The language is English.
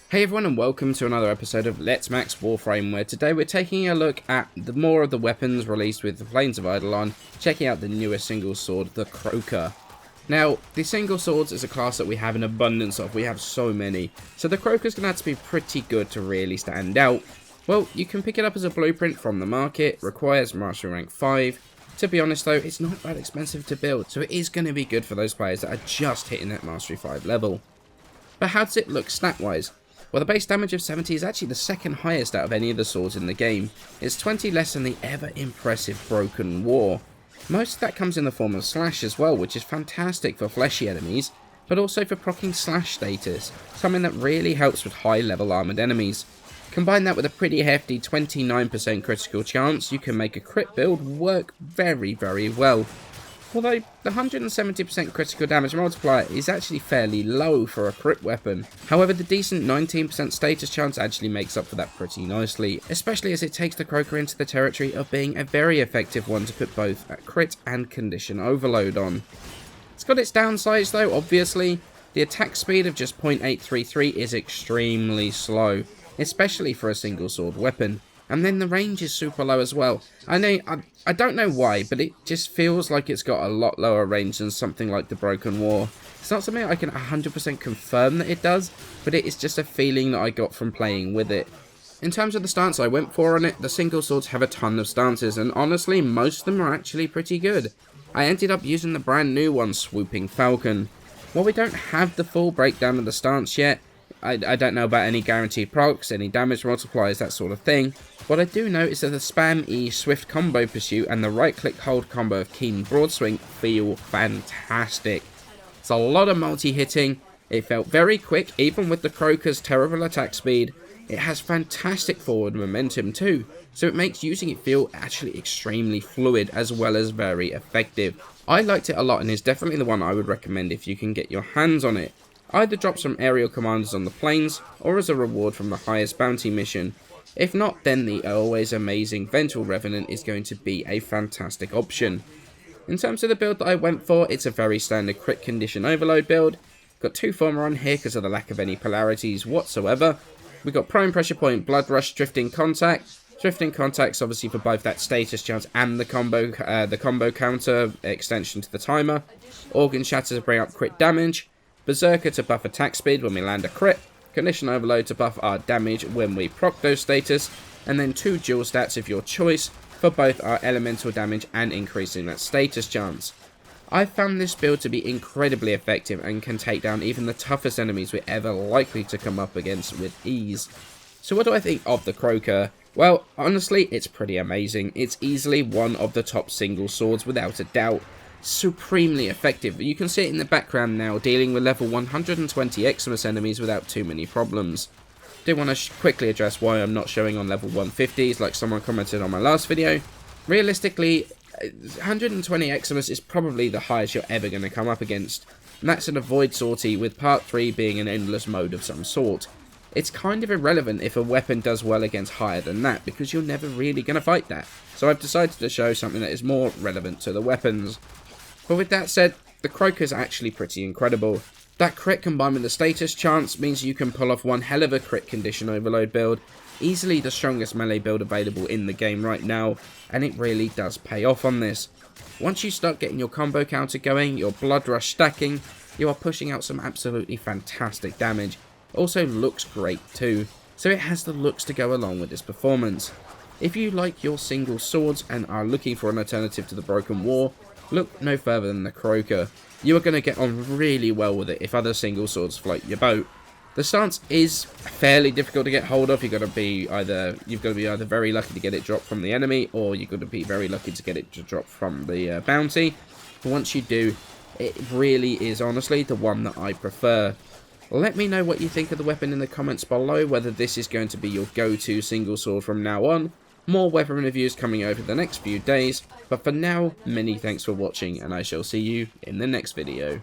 Hey everyone, and welcome to another episode of Let's Max Warframe, where today we're taking a look at more of the weapons released with the Plains of Eidolon, checking out the newest single sword, the Krohkur. Now, the single swords is a class that we have an abundance of, we have so many, so the Krohkur's going to have to be pretty good to really stand out. Well, you can pick it up as a blueprint from the market, requires Mastery Rank 5. To be honest though, it's not that expensive to build, so it is going to be good for those players that are just hitting that Mastery 5 level. But how does it look stat-wise? Well, the base damage of 70 is actually the second highest out of any of the swords in the game. It's 20 less than the ever impressive Broken War. Most of that comes in the form of slash as well, which is fantastic for fleshy enemies, but also for proccing slash status, something that really helps with high level armoured enemies. Combine that with a pretty hefty 29% critical chance, you can make a crit build work very, very well. Although the 170% critical damage multiplier is actually fairly low for a crit weapon. However, the decent 19% status chance actually makes up for that pretty nicely, especially as it takes the Krohkur into the territory of being a very effective one to put both a crit and condition overload on. It's got its downsides though, obviously. The attack speed of just 0.833 is extremely slow, especially for a single sword weapon. And then the range is super low as well. I don't know why, but it just feels like it's got a lot lower range than something like the Broken War. It's not something I can 100% confirm that it does, but it is just a feeling that I got from playing with it. In terms of the stance I went for on it, the single swords have a ton of stances, and honestly, most of them are actually pretty good. I ended up using the brand new one, Swooping Falcon. While we don't have the full breakdown of the stance yet, I don't know about any guaranteed procs, any damage multipliers, that sort of thing. What I do know is that the Spam E Swift Combo Pursuit and the right click hold combo of Keen Broadswing feel fantastic. It's a lot of multi-hitting, it felt very quick even with the Krohkur's terrible attack speed. It has fantastic forward momentum too, so it makes using it feel actually extremely fluid as well as very effective. I liked it a lot and is definitely the one I would recommend if you can get your hands on it. Either drop some aerial commanders on the plains, or as a reward from the highest bounty mission. If not, then the always amazing Ventral Revenant is going to be a fantastic option. In terms of the build that I went for, it's a very standard crit condition overload build. Got 2 former on here because of the lack of any polarities whatsoever. We got Prone Pressure Point, Blood Rush, Drifting Contact. Drifting Contact's obviously for both that status chance and the combo counter extension to the timer. Organ Shatter to bring up crit damage. Berserker to buff attack speed when we land a crit, Condition Overload to buff our damage when we proc those status, and then 2 dual stats of your choice for both our elemental damage and increasing that status chance. I found this build to be incredibly effective and can take down even the toughest enemies we're ever likely to come up against with ease. So what do I think of the Krohkur? Well, honestly, it's pretty amazing. It's easily one of the top single swords without a doubt. Supremely effective. You can see it in the background now, dealing with level 120 Xmas enemies without too many problems. Do want to quickly address why I'm not showing on level 150s like someone commented on my last video. Realistically, 120 Xmas is probably the highest you're ever going to come up against, and that's in a void sortie, with part 3 being an endless mode of some sort. It's kind of irrelevant if a weapon does well against higher than that, because you're never really going to fight that. So I've decided to show something that is more relevant to the weapons. But with that said, the Krohkur is actually pretty incredible. That crit combined with the status chance means you can pull off one hell of a crit condition overload build, easily the strongest melee build available in the game right now, and it really does pay off on this. Once you start getting your combo counter going, your blood rush stacking, you are pushing out some absolutely fantastic damage. Also looks great too, so it has the looks to go along with this performance. If you like your single swords and are looking for an alternative to the Broken War, look no further than the Krohkur. You are going to get on really well with it if other single swords float your boat. The stance is fairly difficult to get hold of. You've got to be either very lucky to get it dropped from the enemy, or you've got to be very lucky to get it to drop from the bounty. But once you do, it really is honestly the one that I prefer. Let me know what you think of the weapon in the comments below, whether this is going to be your go-to single sword from now on. More weapon reviews coming over the next few days, but for now, many thanks for watching, and I shall see you in the next video.